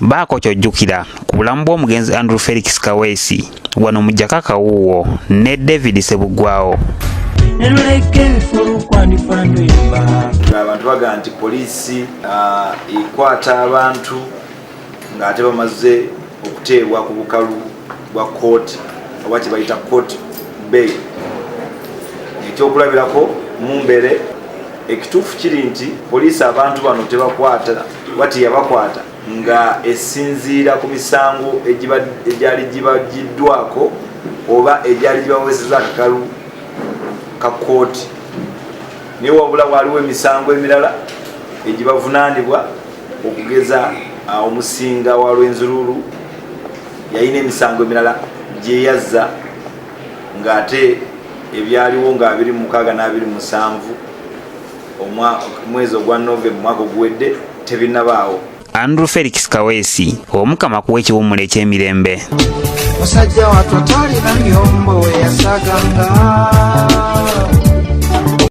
baako kyojjukira ku bulamu bw'omugenzi Andrew Felix Kaweesi wano mu Jakka Kawuuwo ne David Sebugwawo. Abantu baga nti poliisi ekwata abantu ng'ate bamaze okuteebwa ku bukalu bwa kooti oba kye bayita court bail. Ekyokulabirako mu mbere ekituufu kiri nti poliisi abantu bano tebakwata wati yabakwata nga esinziira ku misango egyali gibagiddwako oba egyali gibaweseza akakalu ka kooti. Naye wabula waliwo emisango emirala egibavunaanibwa okugeza omusinga wa Lwenzururu yalina emisango emirala gyeyazza ng'ate ebyaliwo nga 26 na 27 omwezi ogwa Novemba mwaka oguwedde tebinnabaawo. Andrew Felix Kaweesi omukama kuwa ekiwummula eky'emirembe. Musajja wattu talina nyombo we yasaganga.